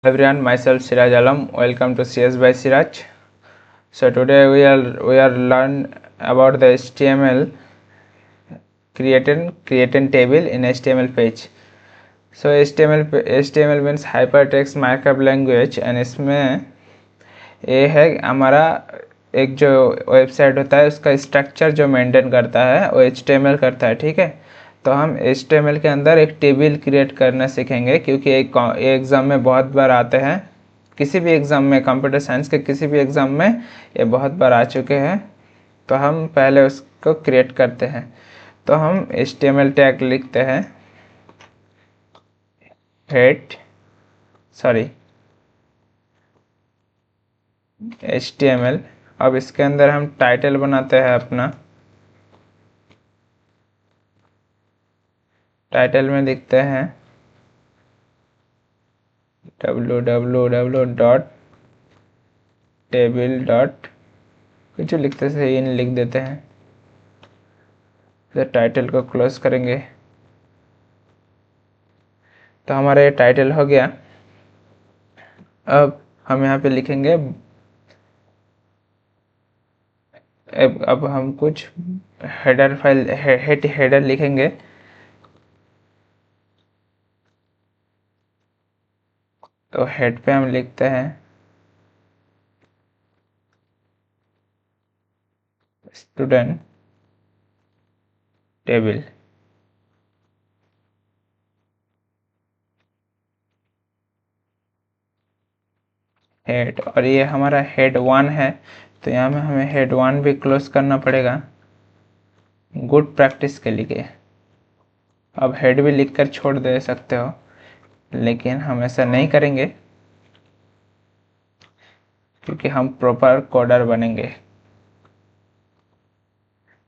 Everyone, myself Siraj Alam. Welcome to CS by Siraj. So today we are learn about the HTML create table in HTML page. So HTML means hypertext markup language and इसमें ये है हमारा एक जो website होता है उसका structure जो मेंटेन करता है वो HTML करता है। ठीक है, तो हम HTML के अंदर एक टेबल क्रिएट करना सीखेंगे क्योंकि एक एग्ज़ाम में बहुत बार आते हैं। किसी भी एग्ज़ाम में, कंप्यूटर साइंस के किसी भी एग्ज़ाम में ये बहुत बार आ चुके हैं। तो हम पहले उसको क्रिएट करते हैं। तो हम HTML टैग लिखते हैं, HTML। अब इसके अंदर हम टाइटल बनाते हैं अपना। टाइटल में लिखते हैं www.table. कुछ लिखते से इन लिख देते हैं। फिर टाइटल को क्लोज करेंगे तो हमारा ये टाइटल हो गया। अब हम यहाँ पे लिखेंगे, अब हम कुछ हेडर फाइल हेडर लिखेंगे। तो हेड पे हम लिखते हैं स्टूडेंट टेबल। हेड, और ये हमारा हेड 1 है तो यहाँ में हमें हेड 1 भी क्लोज करना पड़ेगा गुड प्रैक्टिस के लिए। अब हेड भी लिखकर छोड़ दे सकते हो, लेकिन हम ऐसा नहीं करेंगे क्योंकि हम प्रॉपर कोडर बनेंगे।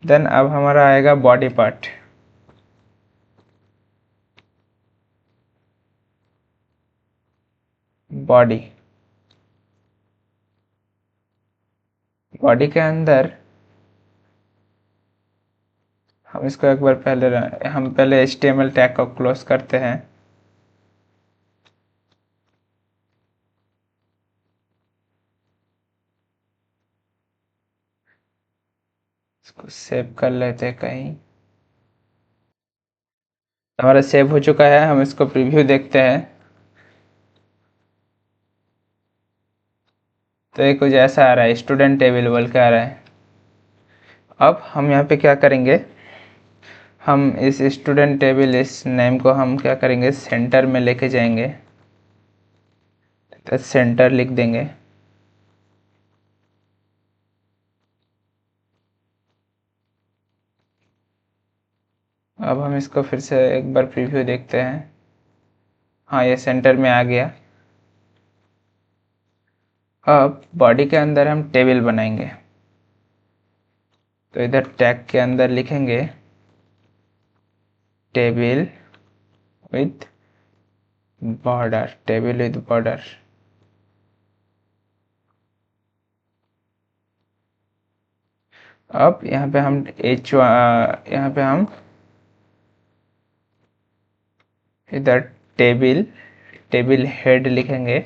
देन अब हमारा आएगा बॉडी पार्ट। बॉडी के अंदर हम इसको एक बार पहले HTML टैग को क्लोज करते हैं। इसको सेव कर लेते हैं कहीं। हमारा सेव हो चुका है, हम इसको प्रीव्यू देखते हैं। तो ये कुछ ऐसा आ रहा है, स्टूडेंट टेबल बोल के आ रहा है। अब हम यहाँ पे क्या करेंगे, हम इस स्टूडेंट टेबल इस नेम को हम क्या करेंगे, सेंटर में लेके जाएंगे। तो सेंटर लिख देंगे। अब हम इसको फिर से एक बार प्रीव्यू देखते हैं। हाँ, ये सेंटर में आ गया। अब बॉडी के अंदर हम टेबल बनाएंगे। तो इधर टैग के अंदर लिखेंगे टेबल विथ बॉर्डर। अब यहाँ पे हम इधर टेबल हेड लिखेंगे।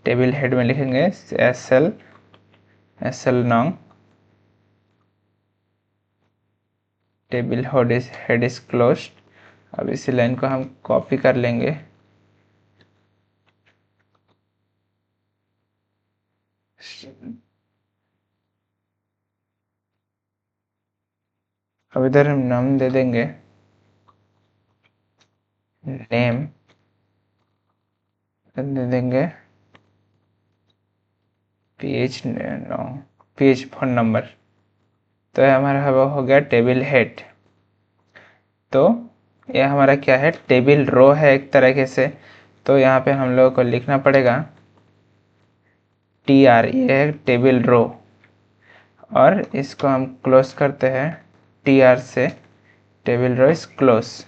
टेबल हेड में लिखेंगे एसएल नॉन्ग टेबल हेड इज क्लोज्ड। अब इसी लाइन को हम कॉपी कर लेंगे। अब इधर हम नाम दे देंगे नेम, दे देंगे पीएच फोन नंबर। तो हमारा हो गया टेबल हेड। तो ये हमारा क्या है, टेबल रो है एक तरीके से। तो यहाँ पे हम लोगों को लिखना पड़ेगा TR, ये है टेबल रो। और इसको हम क्लोज करते हैं TR से, टेबल रो इज क्लोज।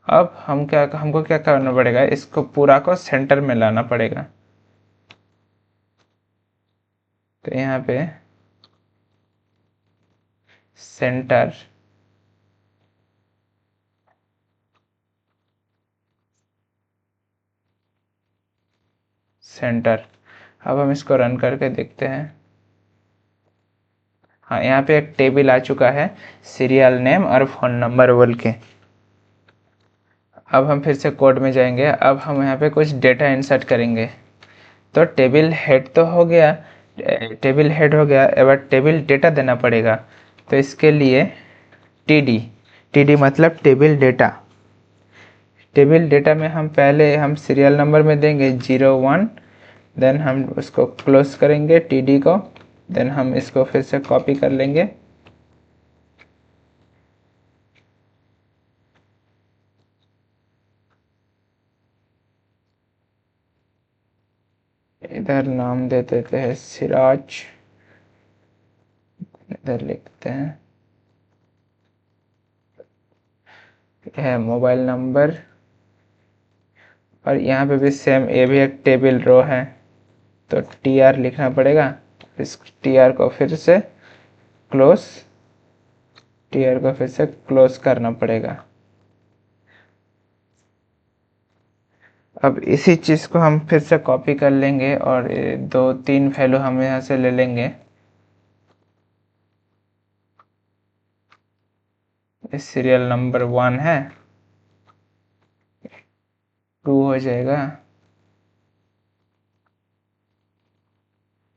अब हमको क्या करना पड़ेगा, इसको पूरा को सेंटर में लाना पड़ेगा। तो यहाँ पे सेंटर, सेंटर। अब हम इसको रन करके देखते हैं। हाँ, यहाँ पे एक टेबल आ चुका है सीरियल नेम और फ़ोन नंबर बोल के। अब हम फिर से कोड में जाएंगे। अब हम यहाँ पे कुछ डेटा इंसर्ट करेंगे। तो टेबल हेड तो हो गया, टेबल हेड हो गया, अब टेबल डेटा देना पड़ेगा। तो इसके लिए टीडी, टीडी मतलब टेबल डेटा। टेबल डेटा में हम पहले हम सीरियल नंबर में देंगे 01, देन हम उसको क्लोज करेंगे टीडी को, देन हम इसको फिर से कॉपी कर लेंगे। इधर नाम दे देते हैं सिराज, इधर लिखते हैं यह है मोबाइल नंबर, और यहाँ पे भी सेम, ये भी एक टेबल रो है तो TR लिखना पड़ेगा। इस TR को फिर से क्लोज, TR को फिर से क्लोज करना पड़ेगा। अब इसी चीज़ को हम फिर से कॉपी कर लेंगे और 2-3 वैल्यू हम यहाँ से ले लेंगे। इस सीरियल नंबर 1 है, 2 हो जाएगा,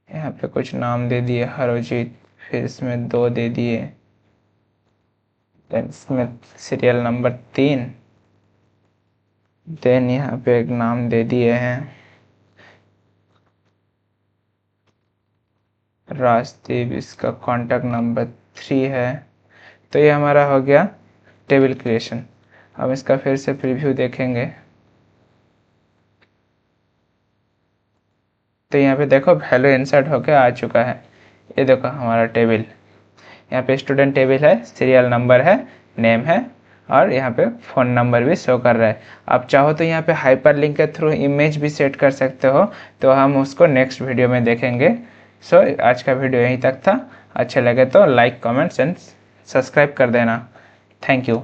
यहाँ पे कुछ नाम दे दिए हरजीत, फिर इसमें 2 दे दिए, देन इसमें सीरियल नंबर 3, देन यहाँ पे एक नाम दे दिए हैं राजदीप, इसका कॉन्टैक्ट नंबर 3 है। तो ये हमारा हो गया टेबल क्रिएशन। हम इसका फिर से प्रीव्यू देखेंगे तो यहाँ पे देखो वैल्यू इंसर्ट होकर आ चुका है। ये देखो हमारा टेबल, यहाँ पे स्टूडेंट टेबल है, सीरियल नंबर है, नेम है, और यहाँ पे फ़ोन नंबर भी शो कर रहा है। आप चाहो तो यहाँ पे हाइपरलिंक के थ्रू इमेज भी सेट कर सकते हो, तो हम उसको नेक्स्ट वीडियो में देखेंगे। सो आज का वीडियो यहीं तक था। अच्छे लगे तो लाइक, कमेंट्स एंड सब्सक्राइब कर देना। Thank you.